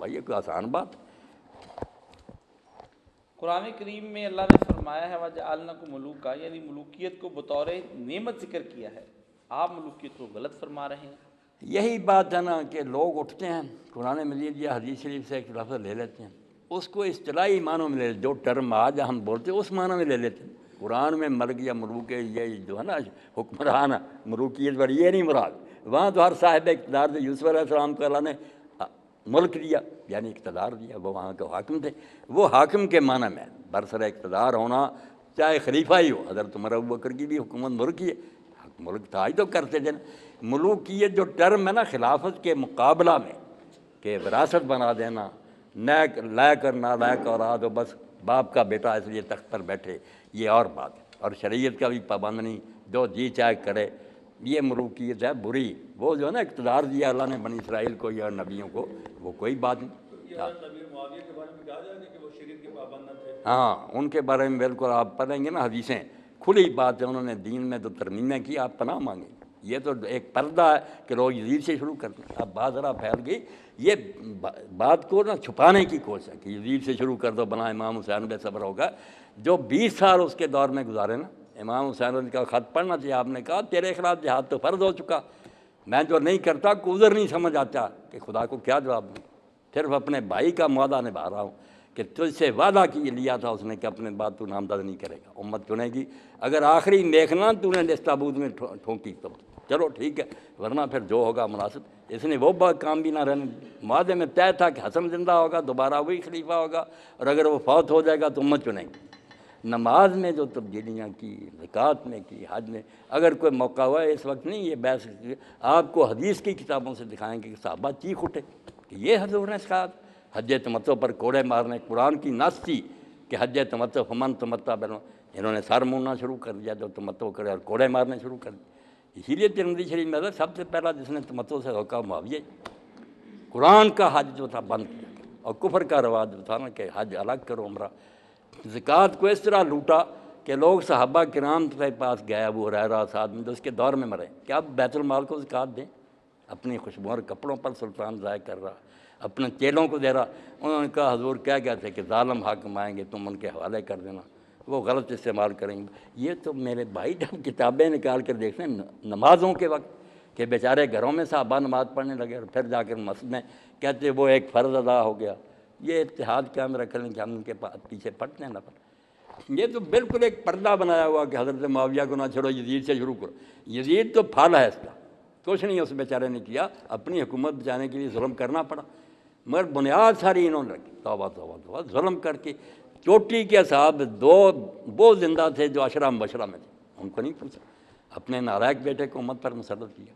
بھائی یہ کوئی آسان بات؟ قرآن کریم میں اللہ نے فرمایا ہے وَجَعَلْنَكُمْ مُلُوكًا، یعنی ملوکیت کو بطور نعمت ذکر کیا ہے، آپ ملوکیت کو غلط فرما رہے ہیں۔ یہی بات ہے نا کہ لوگ اٹھتے ہیں قرآن مجید یا حدیث شریف سے ایک لفظ لے لیتے ہیں، اس کو اصطلاحی معنوں میں لے لیتے، جو ٹرم آج ہم بولتے ہیں اس معنوں میں لے لیتے ہیں۔ قرآن میں ملک یا ملوک یہ جو ہے نا حکمران ملوکیت پر یہ نہیں مراد، وہاں تو ہر صاحب اقتدار سے یوسف علیہ السلام کو اللہ نے ملک دیا یعنی اقتدار دیا، وہ وہاں کے حاکم تھے، وہ حاکم کے معنی میں برسر اقتدار ہونا، چاہے خلیفہ ہی ہو، حضرت عمر ابوبکر کی بھی حکومت ملک ہی ہے، ملک تھا ہی تو کرتے تھے نا۔ ملوکیت جو ٹرم ہے نا خلافت کے مقابلہ میں کہ وراثت بنا دینا، نیک لے کر نالائق اولاد ہو، بس باپ کا بیٹا اس لیے تخت پر بیٹھے، یہ اور بات ہے، اور شریعت کا بھی پابند نہیں، جو جی چاہے کرے، یہ ملوکیت ہے بری۔ وہ جو ہے نا اقتدار دیا اللہ نے بنی اسرائیل کو یا نبیوں کو، وہ کوئی بات نہیں۔ ہاں ان کے بارے میں بالکل آپ پڑھیں گے نا حدیثیں، کھلی بات ہے، انہوں نے دین میں تو ترمیمیں کی، آپ پناہ مانگیں۔ یہ تو ایک پردہ ہے کہ لوگ یزید سے شروع کرتے ہیں، اب بات ذرا پھیل گئی، یہ بات کو نا چھپانے کی کوشش ہے کہ یزید سے شروع کر دو، بنا امام حسین بے صبر ہوگا۔ جو 20 سال اس کے دور میں گزارے نا، امام حسین کا خط پڑھنا چاہیے، آپ نے کہا تیرے خلاف جہاد تو فرض ہو چکا، میں جو نہیں کرتا کو عذر نہیں سمجھ آتا کہ خدا کو کیا جواب دوں، صرف اپنے بھائی کا معاہدہ نبھا رہا ہوں کہ تجھ سے وعدہ کی لیا تھا اس نے کہ اپنے بعد تو نامزد نہیں کرے گا، امت چنے گی، اگر آخری میخنا تو نے لست تابوت میں ٹھونکی تو چلو ٹھیک ہے، ورنہ پھر جو ہوگا مناسب۔ اس نے وہ کام بھی نہ رہنے، معاہدے میں طے تھا کہ حسن زندہ ہوگا، دوبارہ وہی خلیفہ ہوگا، اور اگر وہ فوت ہو جائے گا تو امت چنے گی۔ نماز میں جو تبدیلیاں کی، زکوٰۃ میں کی، حج میں، اگر کوئی موقع ہوا ہے اس وقت نہیں یہ بحث، آپ کو حدیث کی کتابوں سے دکھائیں گے کہ صحابہ چیخ اٹھے کہ یہ حضور نے سکھایا، حج تمتع پر کوڑے مارنے، قرآن کی نص تھی کہ حج تمتع فمن تمتع بنو، انہوں نے سر موننا شروع کر دیا جو تمتع کرے، اور کوڑے مارنے شروع کر دیے۔ اسی لیے ترمذی شریف میں سب سے پہلا جس نے تمتع سے روکا معاویہ، قرآن کا حج جو تھا بند کیا، اور کفر کا رواج جو تھا نا کہ حج الگ کرو عمرہ۔ زکوٰۃ کو اس طرح لوٹا کہ لوگ صحابہ کرام کے پاس گئے، ابو ہریرہ سعد میں جو اس کے دور میں مرے کہ اب بیت المال کو زکوٰۃ دیں، اپنی خوشبو کپڑوں پر سلطان ضائع کر رہا، اپنے چیلوں کو دے رہا۔ انہوں نے کہا حضور کیا کہتے کہ ظالم حاکم آئیں گے تم ان کے حوالے کر دینا، وہ غلط استعمال کریں گے۔ یہ تو میرے بھائی جب کتابیں نکال کر دیکھتے ہیں نمازوں کے وقت کہ بیچارے گھروں میں صحابہ نماز پڑھنے لگے اور پھر جا کر مسجد میں کہتے وہ ایک فرض ادا ہو گیا، یہ اتحاد قائم رکھ لیں کہ ہم ان کے پیچھے پڑھتے ہیں نہ پڑھ۔ یہ تو بالکل ایک پردہ بنایا ہوا کہ حضرت معاویہ کو نہ چھوڑو، یزید سے شروع کرو۔ یزید تو پھل ہے اس کا، کچھ نہیں اس بیچارے نے کیا، اپنی حکومت بچانے کے لیے ظلم کرنا پڑا، مگر بنیاد ساری انہوں نے رکھی، توبہ توبہ توبہ، ظلم کر کے۔ چوٹی کے صاحب دو وہ زندہ تھے جو عشرہ مبشرہ میں تھے، ان کو نہیں پوچھا، اپنے نالائق بیٹے کو امت پر مسلط کیا۔